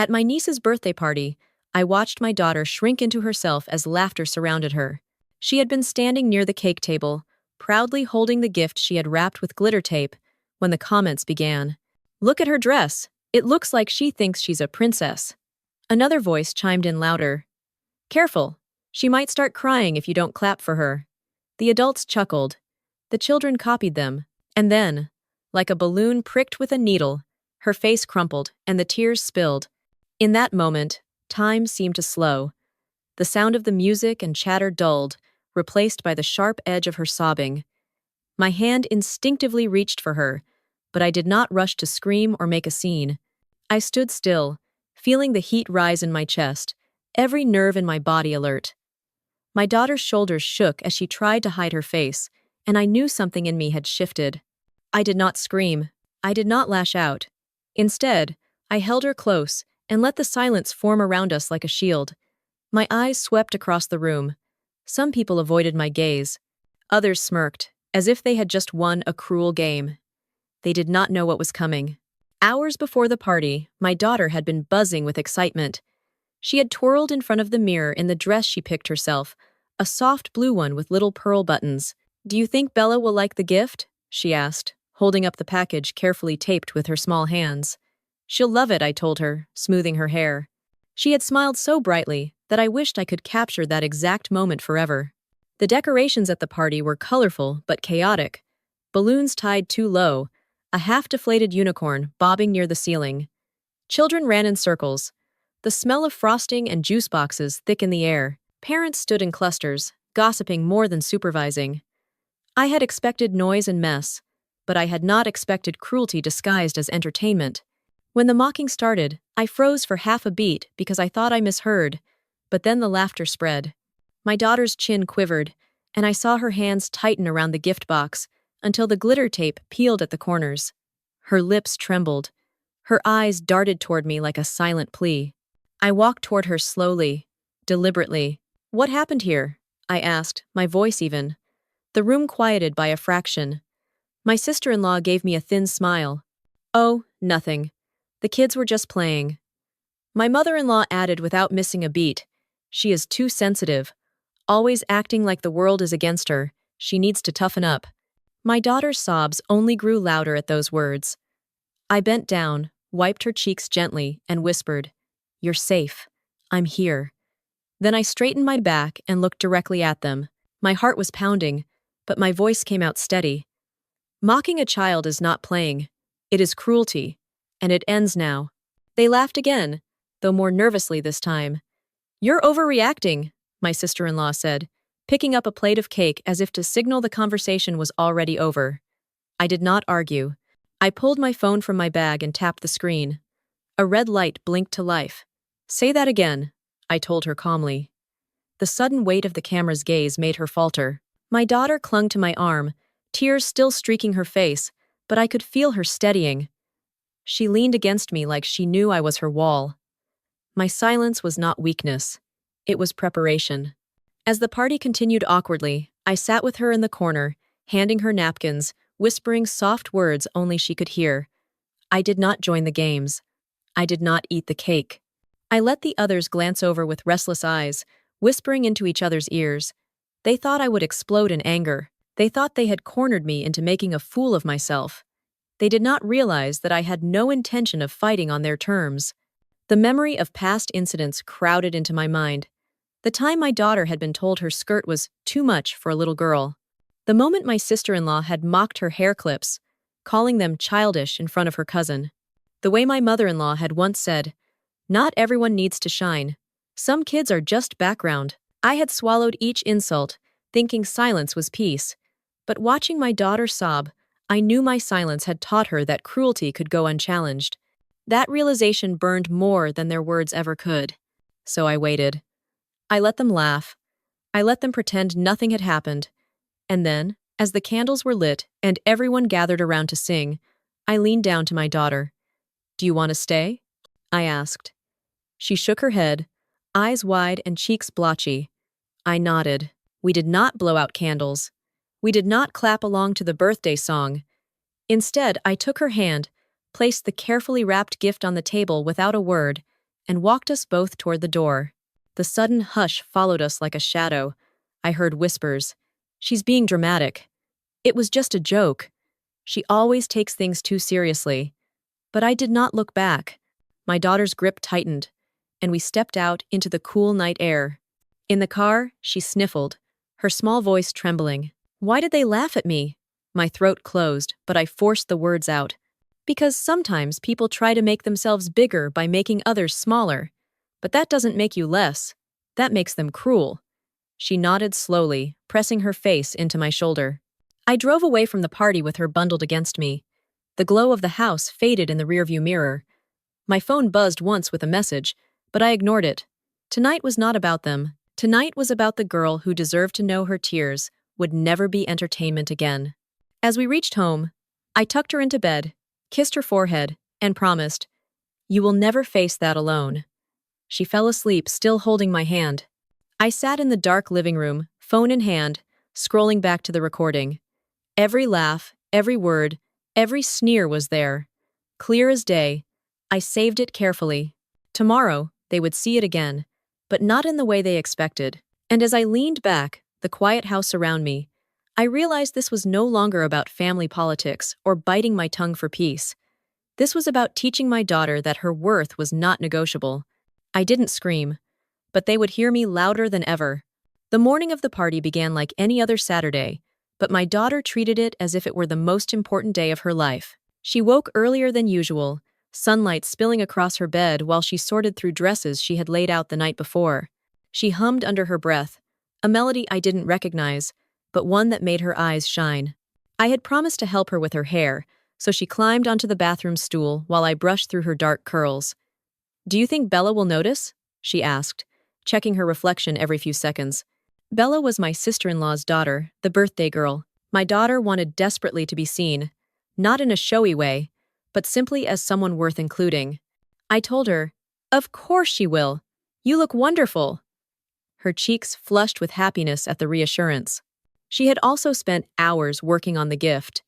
At my niece's birthday party, I watched my daughter shrink into herself as laughter surrounded her. She had been standing near the cake table, proudly holding the gift she had wrapped with glitter tape, when the comments began. "Look at her dress. It looks like she thinks she's a princess." Another voice chimed in louder. "Careful. She might start crying if you don't clap for her." The adults chuckled. The children copied them. And then, like a balloon pricked with a needle, her face crumpled and the tears spilled. In that moment, time seemed to slow. The sound of the music and chatter dulled, replaced by the sharp edge of her sobbing. My hand instinctively reached for her, but I did not rush to scream or make a scene. I stood still, feeling the heat rise in my chest, every nerve in my body alert. My daughter's shoulders shook as she tried to hide her face, and I knew something in me had shifted. I did not scream. I did not lash out. Instead, I held her close and let the silence form around us like a shield. My eyes swept across the room. Some people avoided my gaze. Others smirked, as if they had just won a cruel game. They did not know what was coming. Hours before the party, my daughter had been buzzing with excitement. She had twirled in front of the mirror in the dress she picked herself, a soft blue one with little pearl buttons. "Do you think Bella will like the gift?" she asked, holding up the package carefully taped with her small hands. "She'll love it," I told her, smoothing her hair. She had smiled so brightly that I wished I could capture that exact moment forever. The decorations at the party were colorful but chaotic. Balloons tied too low, a half-deflated unicorn bobbing near the ceiling. Children ran in circles. The smell of frosting and juice boxes thick in the air. Parents stood in clusters, gossiping more than supervising. I had expected noise and mess, but I had not expected cruelty disguised as entertainment. When the mocking started, I froze for half a beat because I thought I misheard, but then the laughter spread. My daughter's chin quivered, and I saw her hands tighten around the gift box until the glitter tape peeled at the corners. Her lips trembled. Her eyes darted toward me like a silent plea. I walked toward her slowly, deliberately. "What happened here?" I asked, my voice even. The room quieted by a fraction. My sister-in-law gave me a thin smile. "Oh, nothing. The kids were just playing." My mother-in-law added without missing a beat, "She is too sensitive. Always acting like the world is against her. She needs to toughen up." My daughter's sobs only grew louder at those words. I bent down, wiped her cheeks gently, and whispered, "You're safe. I'm here." Then I straightened my back and looked directly at them. My heart was pounding, but my voice came out steady. "Mocking a child is not playing. It is cruelty, and it ends now." They laughed again, though more nervously this time. "You're overreacting," my sister-in-law said, picking up a plate of cake as if to signal the conversation was already over. I did not argue. I pulled my phone from my bag and tapped the screen. A red light blinked to life. "Say that again," I told her calmly. The sudden weight of the camera's gaze made her falter. My daughter clung to my arm, tears still streaking her face, but I could feel her steadying. She leaned against me like she knew I was her wall. My silence was not weakness. It was preparation. As the party continued awkwardly, I sat with her in the corner, handing her napkins, whispering soft words only she could hear. I did not join the games. I did not eat the cake. I let the others glance over with restless eyes, whispering into each other's ears. They thought I would explode in anger. They thought they had cornered me into making a fool of myself. They did not realize that I had no intention of fighting on their terms. The memory of past incidents crowded into my mind. The time my daughter had been told her skirt was too much for a little girl. The moment my sister-in-law had mocked her hair clips, calling them childish in front of her cousin. The way my mother-in-law had once said, "Not everyone needs to shine. Some kids are just background." I had swallowed each insult, thinking silence was peace. But watching my daughter sob, I knew my silence had taught her that cruelty could go unchallenged. That realization burned more than their words ever could. So I waited. I let them laugh. I let them pretend nothing had happened. And then, as the candles were lit and everyone gathered around to sing, I leaned down to my daughter. "Do you want to stay?" I asked. She shook her head, eyes wide and cheeks blotchy. I nodded. We did not blow out candles. We did not clap along to the birthday song. Instead, I took her hand, placed the carefully wrapped gift on the table without a word, and walked us both toward the door. The sudden hush followed us like a shadow. I heard whispers. "She's being dramatic. It was just a joke. She always takes things too seriously." But I did not look back. My daughter's grip tightened, and we stepped out into the cool night air. In the car, she sniffled, her small voice trembling. "Why did they laugh at me?" My throat closed, but I forced the words out. "Because sometimes people try to make themselves bigger by making others smaller. But that doesn't make you less. That makes them cruel." She nodded slowly, pressing her face into my shoulder. I drove away from the party with her bundled against me. The glow of the house faded in the rearview mirror. My phone buzzed once with a message, but I ignored it. Tonight was not about them. Tonight was about the girl who deserved to know her tears would never be entertainment again. As we reached home, I tucked her into bed, kissed her forehead, and promised, "You will never face that alone." She fell asleep, still holding my hand. I sat in the dark living room, phone in hand, scrolling back to the recording. Every laugh, every word, every sneer was there. Clear as day. I saved it carefully. Tomorrow, they would see it again, but not in the way they expected. And as I leaned back, the quiet house around me, I realized this was no longer about family politics or biting my tongue for peace. This was about teaching my daughter that her worth was not negotiable. I didn't scream, but they would hear me louder than ever. The morning of the party began like any other Saturday, but my daughter treated it as if it were the most important day of her life. She woke earlier than usual, sunlight spilling across her bed while she sorted through dresses she had laid out the night before. She hummed under her breath, a melody I didn't recognize, but one that made her eyes shine. I had promised to help her with her hair, so she climbed onto the bathroom stool while I brushed through her dark curls. "Do you think Bella will notice?" she asked, checking her reflection every few seconds. Bella was my sister-in-law's daughter, the birthday girl. My daughter wanted desperately to be seen, not in a showy way, but simply as someone worth including. I told her, "Of course she will. You look wonderful." Her cheeks flushed with happiness at the reassurance. She had also spent hours working on the gift.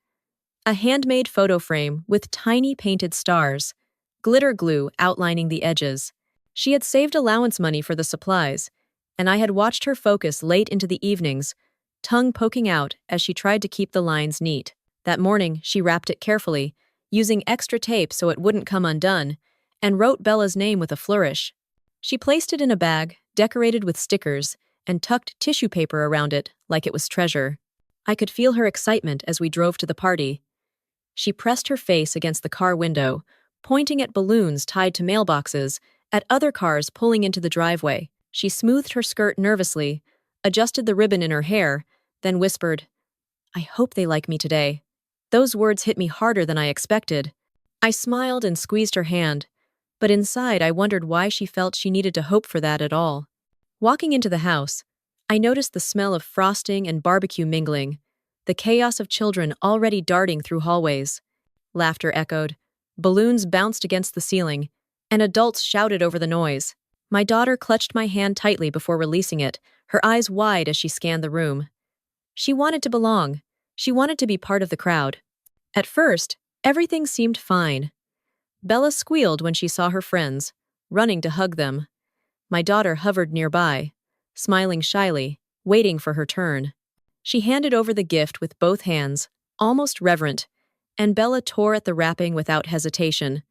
A handmade photo frame with tiny painted stars, glitter glue outlining the edges. She had saved allowance money for the supplies, and I had watched her focus late into the evenings, tongue poking out as she tried to keep the lines neat. That morning, she wrapped it carefully, using extra tape so it wouldn't come undone, and wrote Bella's name with a flourish. She placed it in a bag, decorated with stickers, and tucked tissue paper around it like it was treasure. I could feel her excitement as we drove to the party. She pressed her face against the car window, pointing at balloons tied to mailboxes, at other cars pulling into the driveway. She smoothed her skirt nervously, adjusted the ribbon in her hair, then whispered, "I hope they like me today." Those words hit me harder than I expected. I smiled and squeezed her hand, but inside I wondered why she felt she needed to hope for that at all. Walking into the house, I noticed the smell of frosting and barbecue mingling, the chaos of children already darting through hallways. Laughter echoed, balloons bounced against the ceiling, and adults shouted over the noise. My daughter clutched my hand tightly before releasing it, her eyes wide as she scanned the room. She wanted to belong. She wanted to be part of the crowd. At first, everything seemed fine. Bella squealed when she saw her friends, running to hug them. My daughter hovered nearby, smiling shyly, waiting for her turn. She handed over the gift with both hands, almost reverent, and Bella tore at the wrapping without hesitation.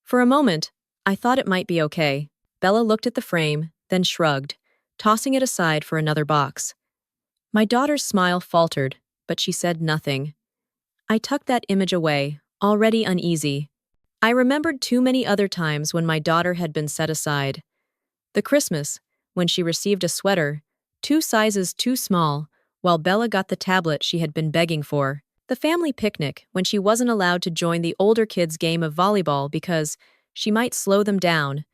For a moment, I thought it might be okay. Bella looked at the frame, then shrugged, tossing it aside for another box. My daughter's smile faltered, but she said nothing. I tucked that image away, already uneasy. I remembered too many other times when my daughter had been set aside. The Christmas, when she received a sweater, 2 sizes too small, while Bella got the tablet she had been begging for. The family picnic, when she wasn't allowed to join the older kids' game of volleyball because she might slow them down,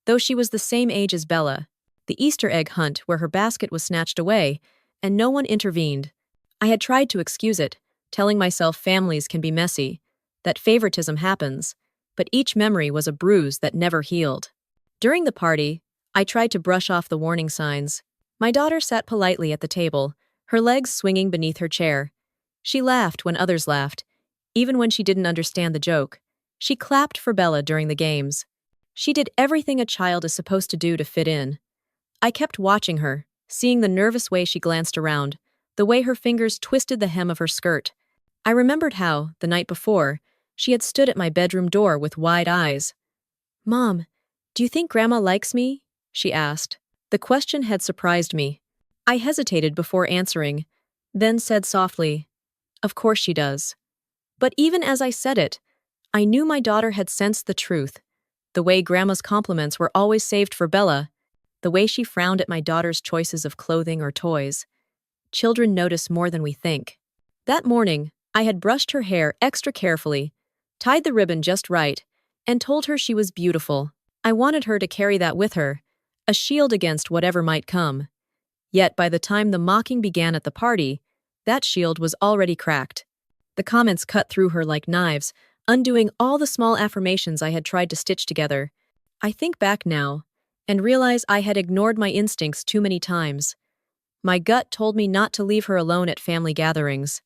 though she was the same age as Bella. The Easter egg hunt where her basket was snatched away, and no one intervened. I had tried to excuse it, telling myself families can be messy, that favoritism happens, but each memory was a bruise that never healed. During the party, I tried to brush off the warning signs. My daughter sat politely at the table, her legs swinging beneath her chair. She laughed when others laughed, even when she didn't understand the joke. She clapped for Bella during the games. She did everything a child is supposed to do to fit in. I kept watching her, seeing the nervous way she glanced around, the way her fingers twisted the hem of her skirt. I remembered how, the night before, she had stood at my bedroom door with wide eyes. "Mom, do you think Grandma likes me?" she asked. The question had surprised me. I hesitated before answering, then said softly, "Of course she does." But even as I said it, I knew my daughter had sensed the truth. The way Grandma's compliments were always saved for Bella, the way she frowned at my daughter's choices of clothing or toys. Children notice more than we think. That morning, I had brushed her hair extra carefully, tied the ribbon just right, and told her she was beautiful. I wanted her to carry that with her, a shield against whatever might come. Yet by the time the mocking began at the party, that shield was already cracked. The comments cut through her like knives, undoing all the small affirmations I had tried to stitch together. I think back now, and realize I had ignored my instincts too many times. My gut told me not to leave her alone at family gatherings,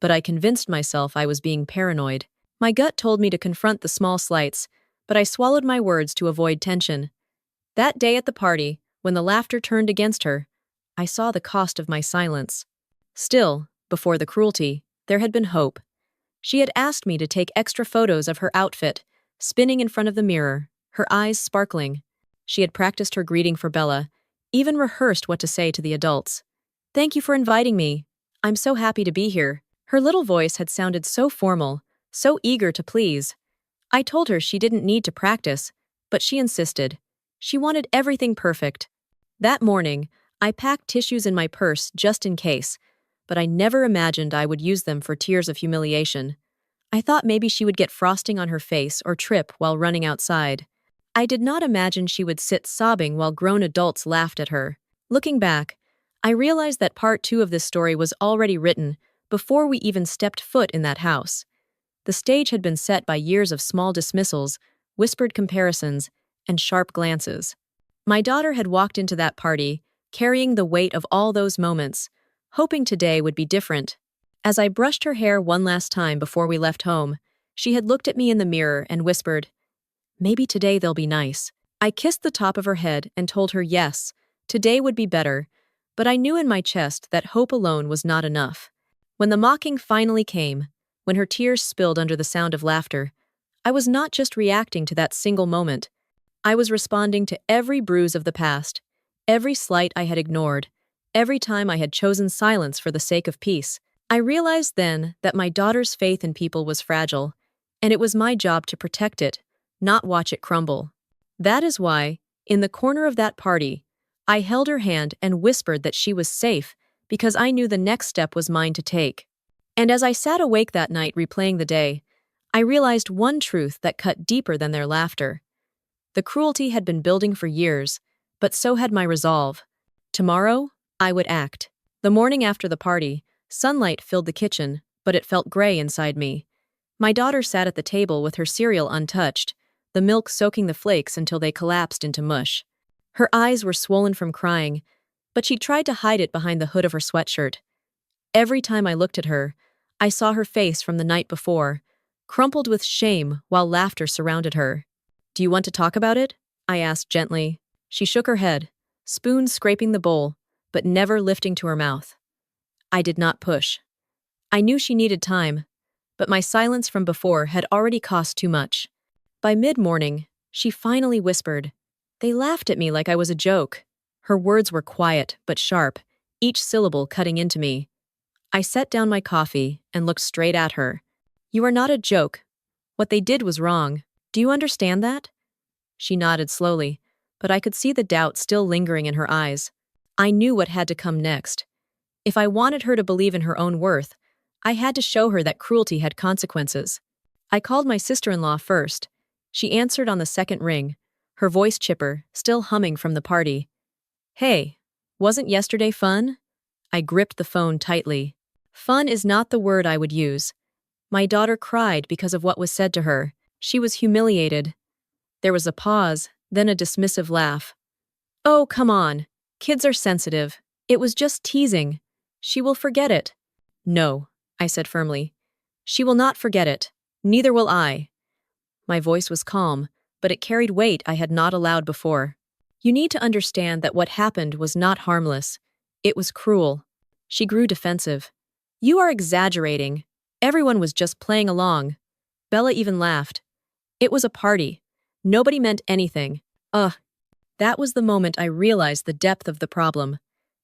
but I convinced myself I was being paranoid. My gut told me to confront the small slights, but I swallowed my words to avoid tension. That day at the party, when the laughter turned against her, I saw the cost of my silence. Still, before the cruelty, there had been hope. She had asked me to take extra photos of her outfit, spinning in front of the mirror, her eyes sparkling. She had practiced her greeting for Bella, even rehearsed what to say to the adults. "Thank you for inviting me. I'm so happy to be here." Her little voice had sounded so formal, so eager to please. I told her she didn't need to practice, but she insisted. She wanted everything perfect. That morning, I packed tissues in my purse just in case, but I never imagined I would use them for tears of humiliation. I thought maybe she would get frosting on her face or trip while running outside. I did not imagine she would sit sobbing while grown adults laughed at her. Looking back, I realized that part 2 of this story was already written before we even stepped foot in that house. The stage had been set by years of small dismissals, whispered comparisons, and sharp glances. My daughter had walked into that party, carrying the weight of all those moments, hoping today would be different. As I brushed her hair one last time before we left home, she had looked at me in the mirror and whispered, "Maybe today they'll be nice." I kissed the top of her head and told her yes, today would be better, but I knew in my chest that hope alone was not enough. When the mocking finally came, when her tears spilled under the sound of laughter, I was not just reacting to that single moment. I was responding to every bruise of the past, every slight I had ignored, every time I had chosen silence for the sake of peace. I realized then that my daughter's faith in people was fragile, and it was my job to protect it, not watch it crumble. That is why, in the corner of that party, I held her hand and whispered that she was safe because I knew the next step was mine to take. And as I sat awake that night replaying the day, I realized one truth that cut deeper than their laughter. The cruelty had been building for years, but so had my resolve. Tomorrow, I would act. The morning after the party, sunlight filled the kitchen, but it felt gray inside me. My daughter sat at the table with her cereal untouched, the milk soaking the flakes until they collapsed into mush. Her eyes were swollen from crying, but she tried to hide it behind the hood of her sweatshirt. Every time I looked at her, I saw her face from the night before, crumpled with shame while laughter surrounded her. "Do you want to talk about it?" I asked gently. She shook her head, spoon scraping the bowl, but never lifting to her mouth. I did not push. I knew she needed time, but my silence from before had already cost too much. By mid-morning, she finally whispered. They laughed at me like I was a joke. Her words were quiet but sharp, each syllable cutting into me. I set down my coffee and looked straight at her. "You are not a joke. What they did was wrong. Do you understand that?" She nodded slowly, but I could see the doubt still lingering in her eyes. I knew what had to come next. If I wanted her to believe in her own worth, I had to show her that cruelty had consequences. I called my sister-in-law first. She answered on the second ring, her voice chipper, still humming from the party. "Hey, wasn't yesterday fun?" I gripped the phone tightly. Fun is not the word I would use. My daughter cried because of what was said to her. She was humiliated. There was a pause, then a dismissive laugh. "Oh, come on. Kids are sensitive. It was just teasing. She will forget it." "No," I said firmly. "She will not forget it. Neither will I." My voice was calm, but it carried weight I had not allowed before. You need to understand that what happened was not harmless. It was cruel. She grew defensive. You are exaggerating. Everyone was just playing along. Bella even laughed. It was a party. Nobody meant anything. Ugh. That was the moment I realized the depth of the problem.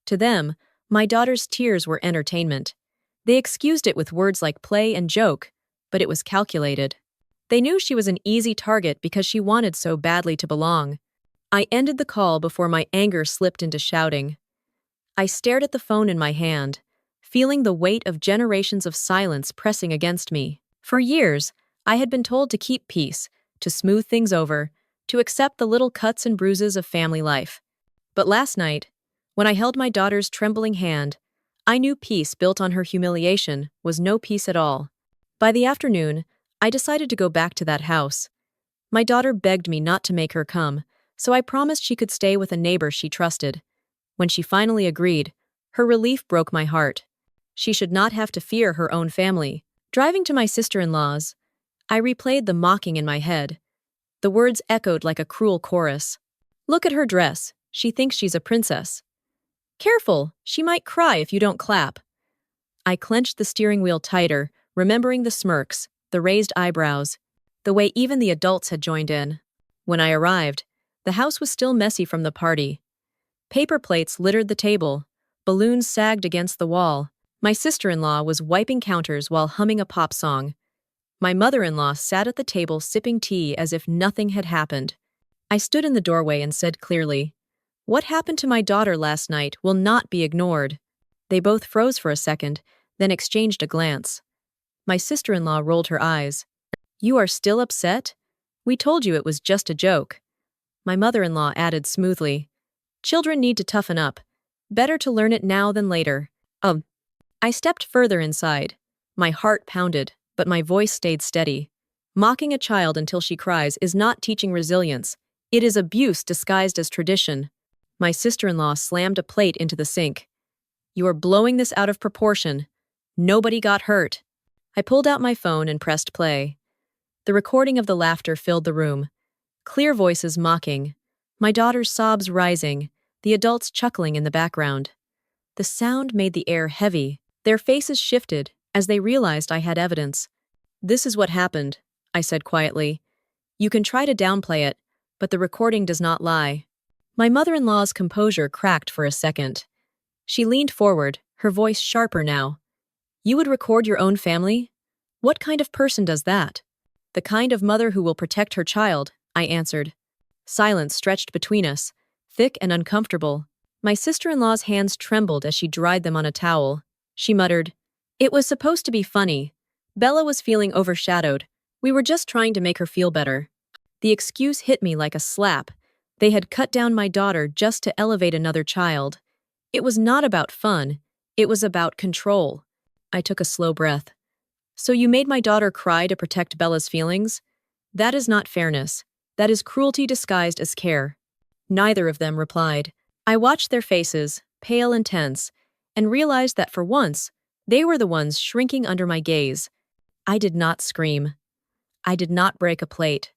To them, my daughter's tears were entertainment. They excused it with words like play and joke, but it was calculated. They knew she was an easy target because she wanted so badly to belong. I ended the call before my anger slipped into shouting. I stared at the phone in my hand, feeling the weight of generations of silence pressing against me. For years, I had been told to keep peace, to smooth things over, to accept the little cuts and bruises of family life. But last night, when I held my daughter's trembling hand, I knew peace built on her humiliation was no peace at all. By the afternoon, I decided to go back to that house. My daughter begged me not to make her come, so I promised she could stay with a neighbor she trusted. When she finally agreed, her relief broke my heart. She should not have to fear her own family. Driving to my sister-in-law's, I replayed the mocking in my head. The words echoed like a cruel chorus. Look at her dress. She thinks she's a princess. Careful, she might cry if you don't clap. I clenched the steering wheel tighter, remembering the smirks, the raised eyebrows, the way even the adults had joined in. When I arrived, the house was still messy from the party. Paper plates littered the table, balloons sagged against the wall. My sister-in-law was wiping counters while humming a pop song. My mother-in-law sat at the table sipping tea as if nothing had happened. I stood in the doorway and said clearly, "What happened to my daughter last night will not be ignored." They both froze for a second, then exchanged a glance. My sister-in-law rolled her eyes. "You are still upset? We told you it was just a joke." My mother-in-law added smoothly, "Children need to toughen up. Better to learn it now than later." I stepped further inside. My heart pounded, but my voice stayed steady. Mocking a child until she cries is not teaching resilience. It is abuse disguised as tradition. My sister-in-law slammed a plate into the sink. "You are blowing this out of proportion. Nobody got hurt." I pulled out my phone and pressed play. The recording of the laughter filled the room. Clear voices mocking. My daughter's sobs rising, the adults chuckling in the background. The sound made the air heavy. Their faces shifted as they realized I had evidence. "This is what happened," I said quietly. "You can try to downplay it, but the recording does not lie." My mother-in-law's composure cracked for a second. She leaned forward, her voice sharper now. "You would record your own family? What kind of person does that?" "The kind of mother who will protect her child," I answered. Silence stretched between us, thick and uncomfortable. My sister-in-law's hands trembled as she dried them on a towel. She muttered, "It was supposed to be funny. Bella was feeling overshadowed. We were just trying to make her feel better." The excuse hit me like a slap. They had cut down my daughter just to elevate another child. It was not about fun. It was about control. I took a slow breath. "So you made my daughter cry to protect Bella's feelings? That is not fairness. That is cruelty disguised as care." Neither of them replied. I watched their faces, pale and tense, and realized that for once, they were the ones shrinking under my gaze. I did not scream. I did not break a plate.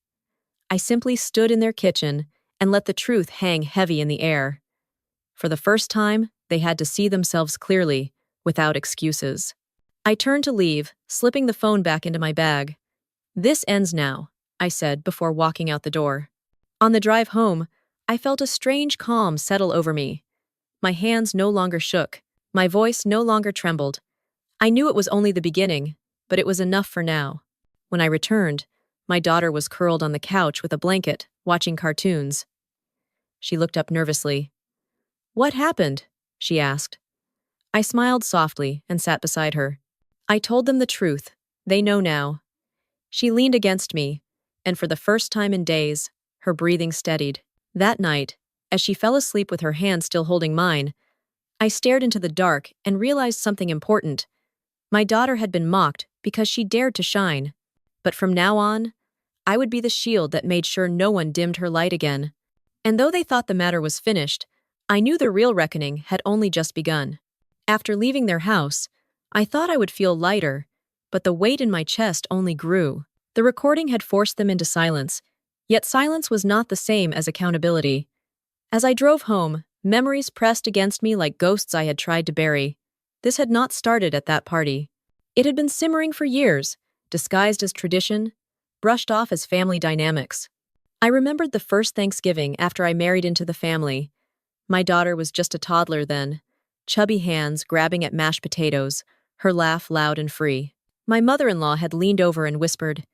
I simply stood in their kitchen and let the truth hang heavy in the air. For the first time, they had to see themselves clearly, without excuses. I turned to leave, slipping the phone back into my bag. "This ends now," I said before walking out the door. On the drive home, I felt a strange calm settle over me. My hands no longer shook. My voice no longer trembled. I knew it was only the beginning, but it was enough for now. When I returned, my daughter was curled on the couch with a blanket, watching cartoons. She looked up nervously. "What happened?" she asked. I smiled softly and sat beside her. I told them the truth. They know now. She leaned against me, and for the first time in days, her breathing steadied. That night, as she fell asleep with her hand still holding mine, I stared into the dark and realized something important. My daughter had been mocked because she dared to shine. But from now on, I would be the shield that made sure no one dimmed her light again. And though they thought the matter was finished, I knew the real reckoning had only just begun. After leaving their house, I thought I would feel lighter, but the weight in my chest only grew. The recording had forced them into silence, Yet silence was not the same as accountability. As I drove home, memories pressed against me like ghosts I had tried to bury. This had not started at that party. It had been simmering for years, disguised as tradition, brushed off as family dynamics. I remembered the first Thanksgiving after I married into the family. My daughter was just a toddler then, chubby hands grabbing at mashed potatoes, her laugh loud and free. My mother-in-law had leaned over and whispered,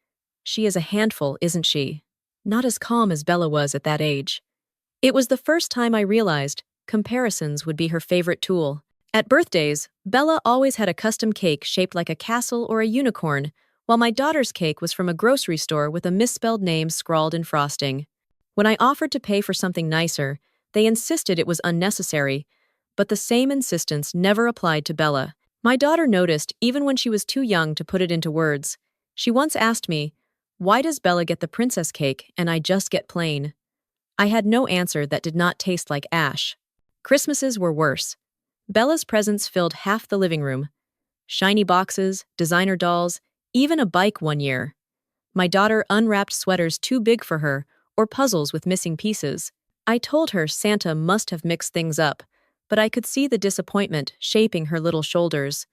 "She is a handful, isn't she?" Not as calm as Bella was at that age. It was the first time I realized comparisons would be her favorite tool. At birthdays, Bella always had a custom cake shaped like a castle or a unicorn, while my daughter's cake was from a grocery store with a misspelled name scrawled in frosting. When I offered to pay for something nicer, they insisted it was unnecessary, but the same insistence never applied to Bella. My daughter noticed even when she was too young to put it into words. She once asked me, "Why does Bella get the princess cake and I just get plain?" I had no answer that did not taste like ash. Christmases were worse. Bella's presents filled half the living room. Shiny boxes, designer dolls, even a bike one year. My daughter unwrapped sweaters too big for her or puzzles with missing pieces. I told her Santa must have mixed things up, but I could see the disappointment shaping her little shoulders.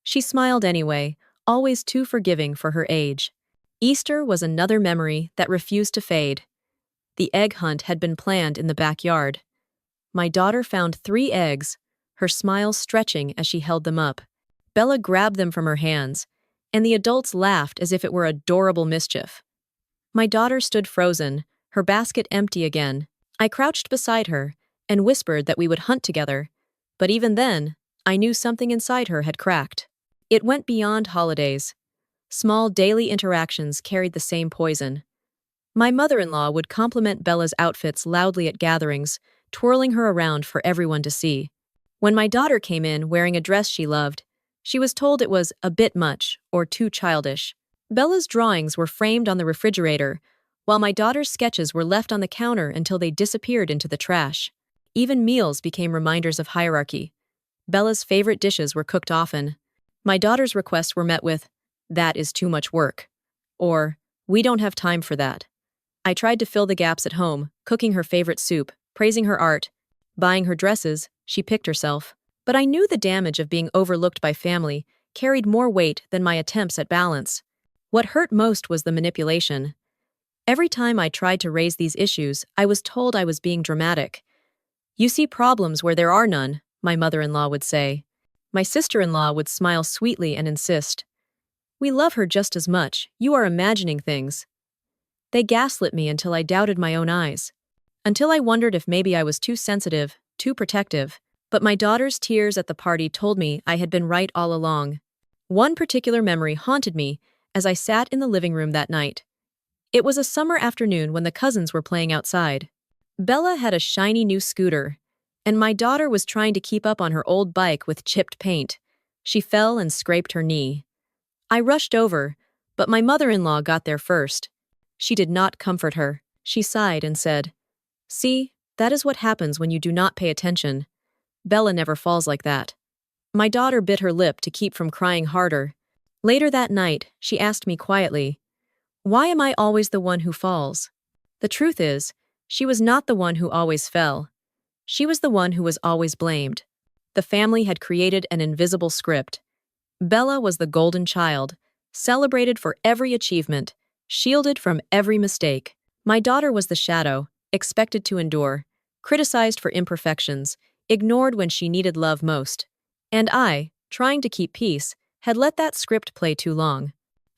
She smiled anyway, always too forgiving for her age. Easter was another memory that refused to fade. The egg hunt had been planned in the backyard. My daughter found 3 eggs, her smile stretching as she held them up. Bella grabbed them from her hands, and the adults laughed as if it were adorable mischief. My daughter stood frozen, her basket empty again. I crouched beside her and whispered that we would hunt together, but even then, I knew something inside her had cracked. It went beyond holidays. Small daily interactions carried the same poison. My mother-in-law would compliment Bella's outfits loudly at gatherings, twirling her around for everyone to see. When my daughter came in wearing a dress she loved, she was told it was a bit much or too childish. Bella's drawings were framed on the refrigerator, while my daughter's sketches were left on the counter until they disappeared into the trash. Even meals became reminders of hierarchy. Bella's favorite dishes were cooked often. My daughter's requests were met with, "That is too much work," or "We don't have time for that." I tried to fill the gaps at home, cooking her favorite soup, praising her art, buying her dresses, she picked herself. But I knew the damage of being overlooked by family carried more weight than my attempts at balance. What hurt most was the manipulation. Every time I tried to raise these issues, I was told I was being dramatic. "You see problems where there are none," my mother-in-law would say. My sister-in-law would smile sweetly and insist, "We love her just as much, you are imagining things." They gaslit me until I doubted my own eyes. Until I wondered if maybe I was too sensitive, too protective. But my daughter's tears at the party told me I had been right all along. One particular memory haunted me as I sat in the living room that night. It was a summer afternoon when the cousins were playing outside. Bella had a shiny new scooter, and my daughter was trying to keep up on her old bike with chipped paint. She fell and scraped her knee. I rushed over, but my mother-in-law got there first. She did not comfort her. She sighed and said, "See, that is what happens when you do not pay attention. Bella never falls like that." My daughter bit her lip to keep from crying harder. Later that night, she asked me quietly, "Why am I always the one who falls?" The truth is, she was not the one who always fell. She was the one who was always blamed. The family had created an invisible script. Bella was the golden child, celebrated for every achievement, shielded from every mistake. My daughter was the shadow, expected to endure, criticized for imperfections, ignored when she needed love most. And I, trying to keep peace, had let that script play too long.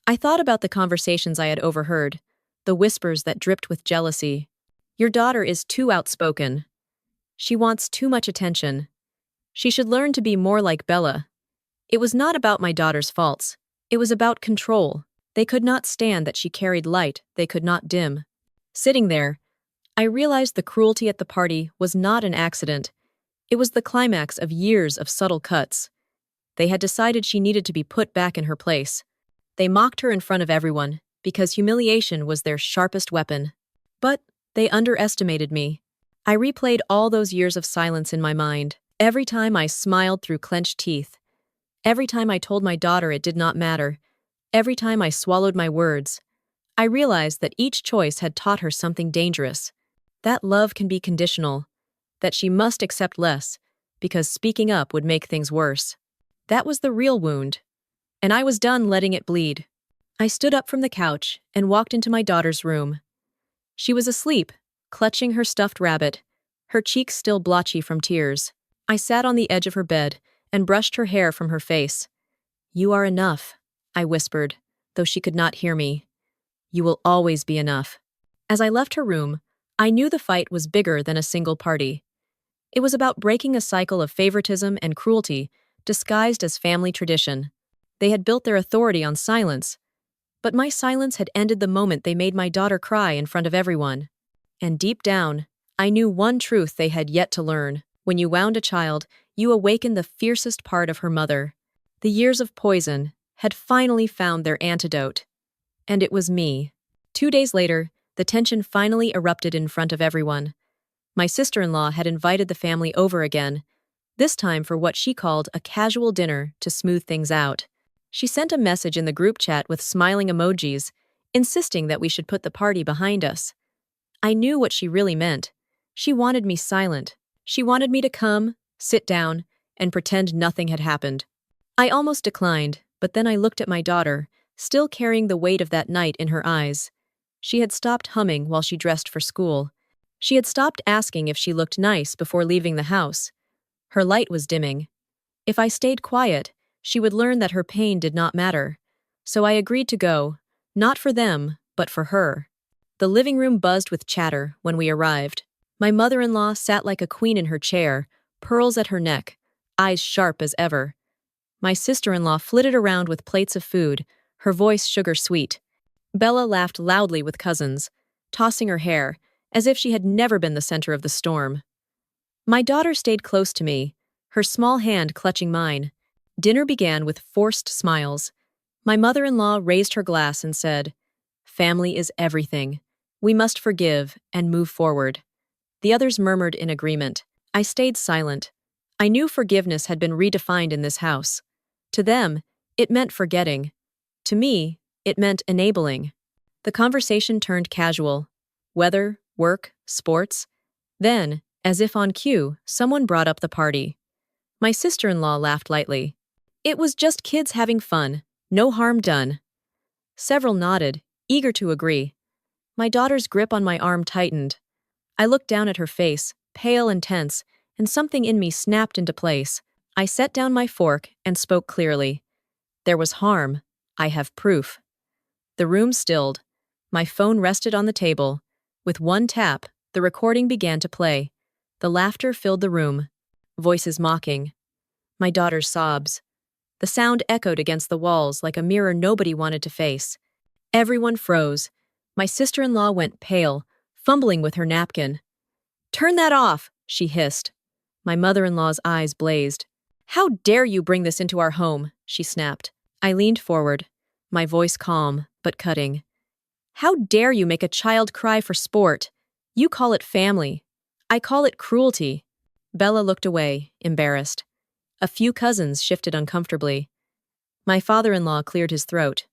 I thought about the conversations I had overheard, the whispers that dripped with jealousy. "Your daughter is too outspoken. She wants too much attention. She should learn to be more like Bella." It was not about my daughter's faults. It was about control. They could not stand that she carried light they could not dim. Sitting there, I realized the cruelty at the party was not an accident. It was the climax of years of subtle cuts. They had decided she needed to be put back in her place. They mocked her in front of everyone, because humiliation was their sharpest weapon. But they underestimated me. I replayed all those years of silence in my mind. Every time I smiled through clenched teeth. Every time I told my daughter it did not matter. Every time I swallowed my words. I realized that each choice had taught her something dangerous. That love can be conditional, that she must accept less, because speaking up would make things worse. That was the real wound, and I was done letting it bleed. I stood up from the couch and walked into my daughter's room. She was asleep, clutching her stuffed rabbit, her cheeks still blotchy from tears. I sat on the edge of her bed and brushed her hair from her face. "You are enough," I whispered, though she could not hear me. "You will always be enough." As I left her room, I knew the fight was bigger than a single party. It was about breaking a cycle of favoritism and cruelty disguised as family tradition. They had built their authority on silence, but my silence had ended the moment they made my daughter cry in front of everyone. And deep down, I knew one truth they had yet to learn. When you wound a child, you awaken the fiercest part of her mother. The years of poison had finally found their antidote. And it was me. 2 days later, the tension finally erupted in front of everyone. My sister-in-law had invited the family over again, this time for what she called a casual dinner to smooth things out. She sent a message in the group chat with smiling emojis, insisting that we should put the party behind us. I knew what she really meant. She wanted me silent. She wanted me to come, sit down, and pretend nothing had happened. I almost declined, but then I looked at my daughter, still carrying the weight of that night in her eyes. She had stopped humming while she dressed for school. She had stopped asking if she looked nice before leaving the house. Her light was dimming. If I stayed quiet, she would learn that her pain did not matter. So I agreed to go, not for them, but for her. The living room buzzed with chatter when we arrived. My mother-in-law sat like a queen in her chair, pearls at her neck, eyes sharp as ever. My sister-in-law flitted around with plates of food, her voice sugar-sweet. Bella laughed loudly with cousins, tossing her hair, as if she had never been the center of the storm. My daughter stayed close to me, her small hand clutching mine. Dinner began with forced smiles. My mother-in-law raised her glass and said, "Family is everything. We must forgive and move forward." The others murmured in agreement. I stayed silent. I knew forgiveness had been redefined in this house. To them, it meant forgetting. To me, it meant enabling. The conversation turned casual. Weather, work, sports. Then, as if on cue, someone brought up the party. My sister-in-law laughed lightly. "It was just kids having fun. No harm done." Several nodded, eager to agree. My daughter's grip on my arm tightened. I looked down at her face, pale and tense, and something in me snapped into place. I set down my fork and spoke clearly. "There was harm. I have proof." The room stilled. My phone rested on the table. With one tap, the recording began to play. The laughter filled the room. Voices mocking. My daughter's sobs. The sound echoed against the walls like a mirror nobody wanted to face. Everyone froze. My sister-in-law went pale, fumbling with her napkin. "Turn that off," she hissed. My mother-in-law's eyes blazed. "How dare you bring this into our home?" she snapped. I leaned forward, my voice calm, but cutting. "How dare you make a child cry for sport? You call it family. I call it cruelty." Bella looked away, embarrassed. A few cousins shifted uncomfortably. My father-in-law cleared his throat,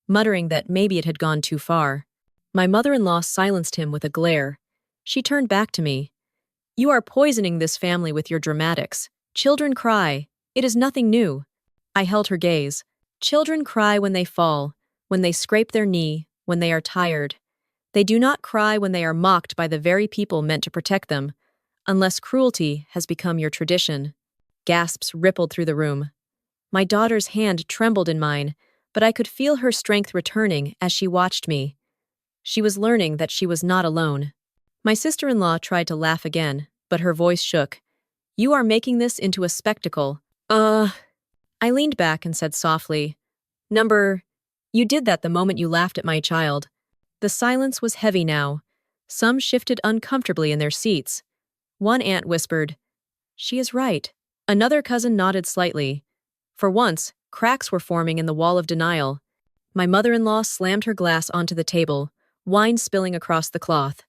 muttering that maybe it had gone too far. My mother-in-law silenced him with a glare. She turned back to me. "You are poisoning this family with your dramatics. Children cry. It is nothing new." I held her gaze. Children cry when they fall, when they scrape their knee, when they are tired. They do not cry when they are mocked by the very people meant to protect them, unless cruelty has become your tradition. Gasps rippled through the room. My daughter's hand trembled in mine, but I could feel her strength returning as she watched me. She was learning that she was not alone. My sister-in-law tried to laugh again, but her voice shook. "You are making this into a spectacle." I leaned back and said softly, You did that the moment you laughed at my child." The silence was heavy now. Some shifted uncomfortably in their seats. One aunt whispered, "She is right." Another cousin nodded slightly. For once, cracks were forming in the wall of denial. My mother-in-law slammed her glass onto the table, wine spilling across the cloth.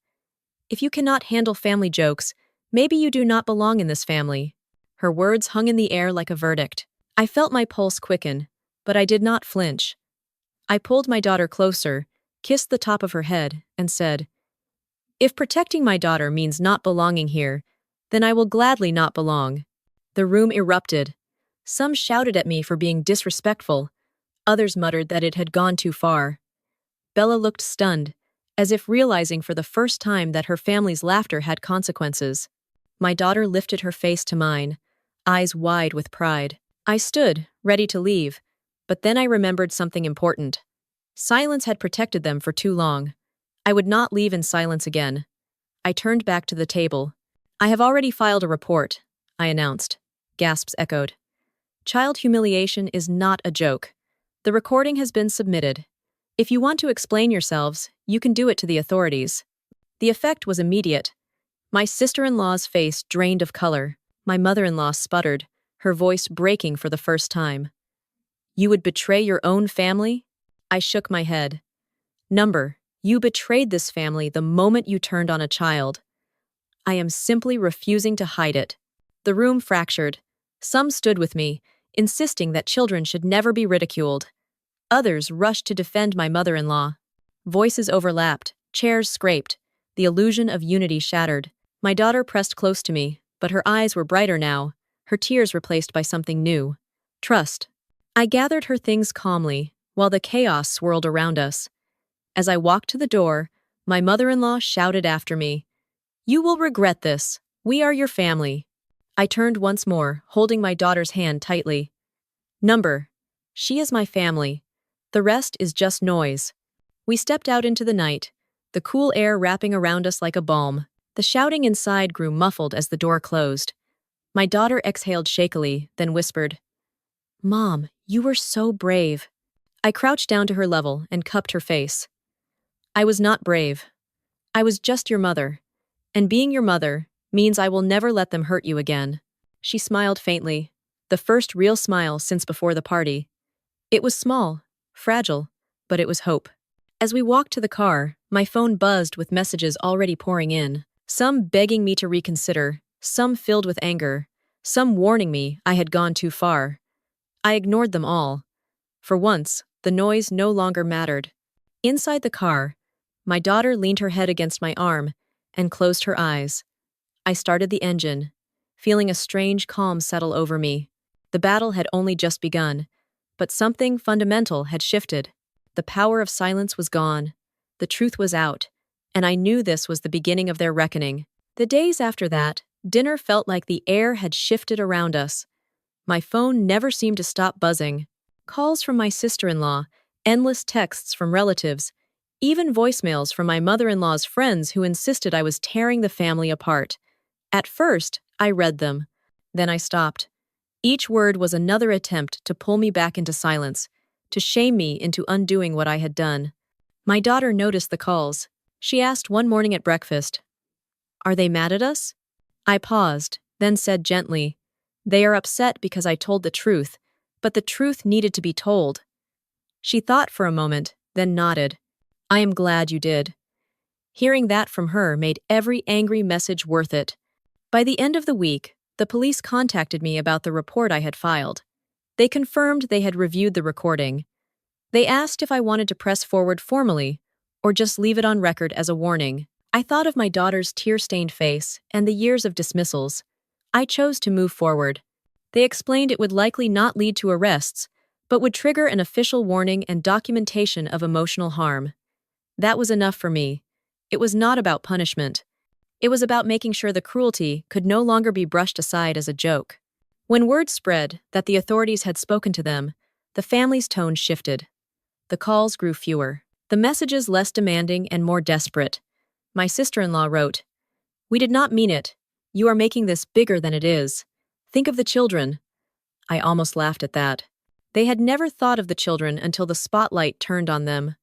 "If you cannot handle family jokes, maybe you do not belong in this family." Her words hung in the air like a verdict. I felt my pulse quicken, but I did not flinch. I pulled my daughter closer, kissed the top of her head, and said, "If protecting my daughter means not belonging here, then I will gladly not belong." The room erupted. Some shouted at me for being disrespectful. Others muttered that it had gone too far. Bella looked stunned, as if realizing for the first time that her family's laughter had consequences. My daughter lifted her face to mine, eyes wide with pride. I stood, ready to leave, but then I remembered something important. Silence had protected them for too long. I would not leave in silence again. I turned back to the table. "I have already filed a report," I announced. Gasps echoed. "Child humiliation is not a joke. The recording has been submitted. If you want to explain yourselves, you can do it to the authorities." The effect was immediate. My sister-in-law's face drained of color. My mother-in-law sputtered, her voice breaking for the first time. "You would betray your own family?" I shook my head. "Number, you betrayed this family the moment you turned on a child. I am simply refusing to hide it." The room fractured. Some stood with me, insisting that children should never be ridiculed. Others rushed to defend my mother-in-law. Voices overlapped, chairs scraped, the illusion of unity shattered. My daughter pressed close to me, but her eyes were brighter now, her tears replaced by something new. Trust. I gathered her things calmly, while the chaos swirled around us. As I walked to the door, my mother-in-law shouted after me, "You will regret this. We are your family." I turned once more, holding my daughter's hand tightly. "Number, she is my family. The rest is just noise." We stepped out into the night, the cool air wrapping around us like a balm. The shouting inside grew muffled as the door closed. My daughter exhaled shakily, then whispered, "Mom, you were so brave." I crouched down to her level and cupped her face. "I was not brave. I was just your mother. And being your mother means I will never let them hurt you again." She smiled faintly, the first real smile since before the party. It was small, fragile, but it was hope. As we walked to the car, my phone buzzed with messages already pouring in, some begging me to reconsider, some filled with anger, some warning me I had gone too far. I ignored them all. For once, the noise no longer mattered. Inside the car, my daughter leaned her head against my arm and closed her eyes. I started the engine, feeling a strange calm settle over me. The battle had only just begun, but something fundamental had shifted. The power of silence was gone. The truth was out, and I knew this was the beginning of their reckoning. The days after that, dinner felt like the air had shifted around us. My phone never seemed to stop buzzing. Calls from my sister-in-law, endless texts from relatives, even voicemails from my mother-in-law's friends who insisted I was tearing the family apart. At first, I read them. Then I stopped. Each word was another attempt to pull me back into silence, to shame me into undoing what I had done. My daughter noticed the calls. She asked one morning at breakfast, "Are they mad at us?" I paused, then said gently, "They are upset because I told the truth, but the truth needed to be told." She thought for a moment, then nodded. "I am glad you did." Hearing that from her made every angry message worth it. By the end of the week, the police contacted me about the report I had filed. They confirmed they had reviewed the recording. They asked if I wanted to press forward formally, or just leave it on record as a warning. I thought of my daughter's tear-stained face and the years of dismissals. I chose to move forward. They explained it would likely not lead to arrests, but would trigger an official warning and documentation of emotional harm. That was enough for me. It was not about punishment. It was about making sure the cruelty could no longer be brushed aside as a joke. When word spread that the authorities had spoken to them, the family's tone shifted. The calls grew fewer, the messages less demanding and more desperate. My sister-in-law wrote, "We did not mean it. You are making this bigger than it is. Think of the children." I almost laughed at that. They had never thought of the children until the spotlight turned on them.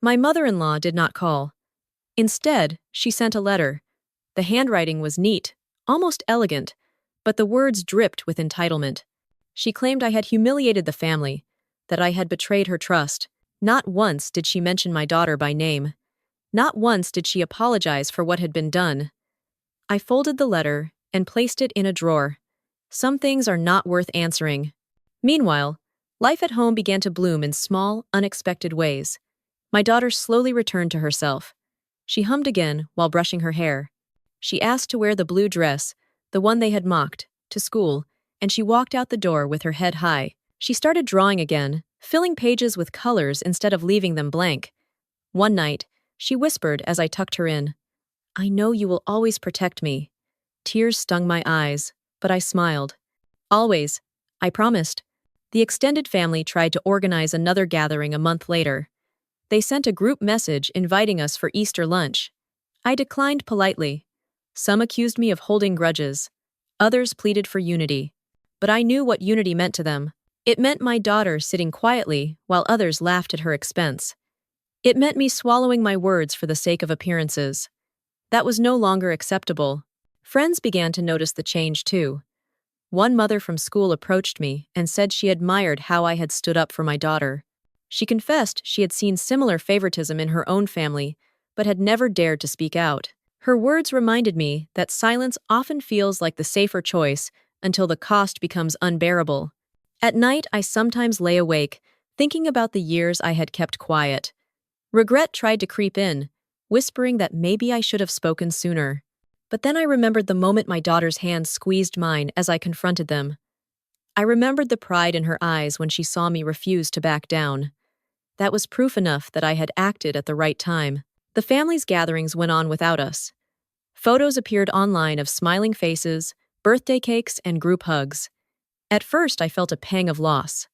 My mother-in-law did not call. Instead, she sent a letter. The handwriting was neat, almost elegant, but the words dripped with entitlement. She claimed I had humiliated the family, that I had betrayed her trust. Not once did she mention my daughter by name. Not once did she apologize for what had been done. I folded the letter and placed it in a drawer. Some things are not worth answering. Meanwhile, life at home began to bloom in small, unexpected ways. My daughter slowly returned to herself. She hummed again while brushing her hair. She asked to wear the blue dress, the one they had mocked, to school, and she walked out the door with her head high. She started drawing again, filling pages with colors instead of leaving them blank. One night, she whispered as I tucked her in, "I know you will always protect me." Tears stung my eyes, but I smiled. "Always," I promised. The extended family tried to organize another gathering a month later. They sent a group message inviting us for Easter lunch. I declined politely. Some accused me of holding grudges. Others pleaded for unity. But I knew what unity meant to them. It meant my daughter sitting quietly while others laughed at her expense. It meant me swallowing my words for the sake of appearances. That was no longer acceptable. Friends began to notice the change too. One mother from school approached me and said she admired how I had stood up for my daughter. She confessed she had seen similar favoritism in her own family, but had never dared to speak out. Her words reminded me that silence often feels like the safer choice until the cost becomes unbearable. At night, I sometimes lay awake, thinking about the years I had kept quiet. Regret tried to creep in, whispering that maybe I should have spoken sooner. But then I remembered the moment my daughter's hands squeezed mine as I confronted them. I remembered the pride in her eyes when she saw me refuse to back down. That was proof enough that I had acted at the right time. The family's gatherings went on without us. Photos appeared online of smiling faces, birthday cakes, and group hugs. At first, I felt a pang of loss.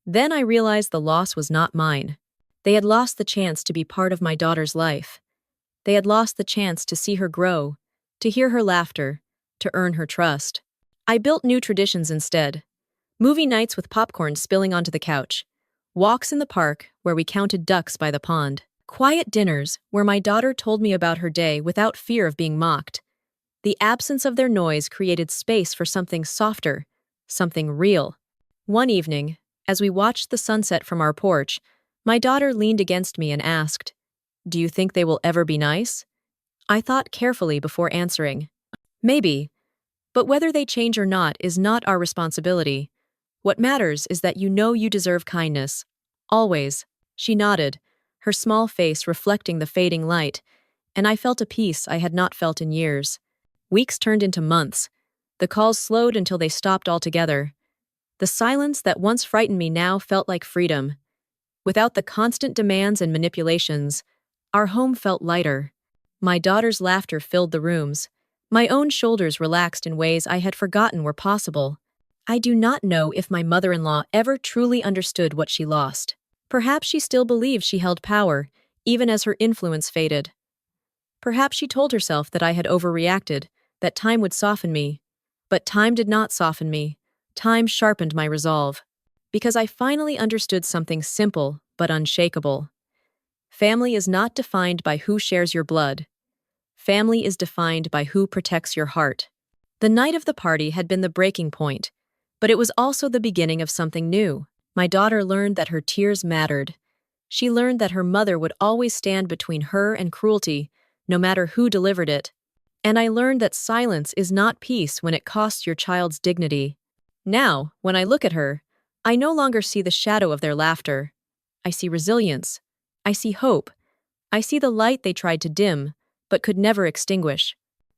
Then I realized the loss was not mine. They had lost the chance to be part of my daughter's life. They had lost the chance to see her grow, to hear her laughter, to earn her trust. I built new traditions instead. Movie nights with popcorn spilling onto the couch. Walks in the park where we counted ducks by the pond. Quiet dinners where my daughter told me about her day without fear of being mocked. The absence of their noise created space for something softer, something real. One evening, as we watched the sunset from our porch, my daughter leaned against me and asked, "Do you think they will ever be nice?" I thought carefully before answering. Maybe. But whether they change or not is not our responsibility. What matters is that you know you deserve kindness. Always. She nodded, her small face reflecting the fading light, and I felt a peace I had not felt in years. Weeks turned into months. The calls slowed until they stopped altogether. The silence that once frightened me now felt like freedom. Without the constant demands and manipulations, our home felt lighter. My daughter's laughter filled the rooms. My own shoulders relaxed in ways I had forgotten were possible. I do not know if my mother-in-law ever truly understood what she lost. Perhaps she still believed she held power, even as her influence faded. Perhaps she told herself that I had overreacted, that time would soften me. But time did not soften me. Time sharpened my resolve. Because I finally understood something simple but unshakable. Family is not defined by who shares your blood. Family is defined by who protects your heart. The night of the party had been the breaking point, but it was also the beginning of something new. My daughter learned that her tears mattered. She learned that her mother would always stand between her and cruelty, no matter who delivered it. And I learned that silence is not peace when it costs your child's dignity. Now, when I look at her, I no longer see the shadow of their laughter. I see resilience. I see hope. I see the light they tried to dim, but could never extinguish.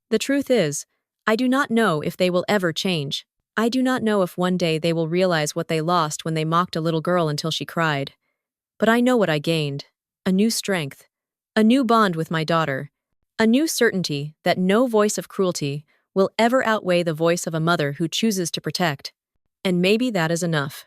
The truth is, I do not know if they will ever change. I do not know if one day they will realize what they lost when they mocked a little girl until she cried. But I know what I gained. A new strength. A new bond with my daughter. A new certainty that no voice of cruelty will ever outweigh the voice of a mother who chooses to protect. And maybe that is enough.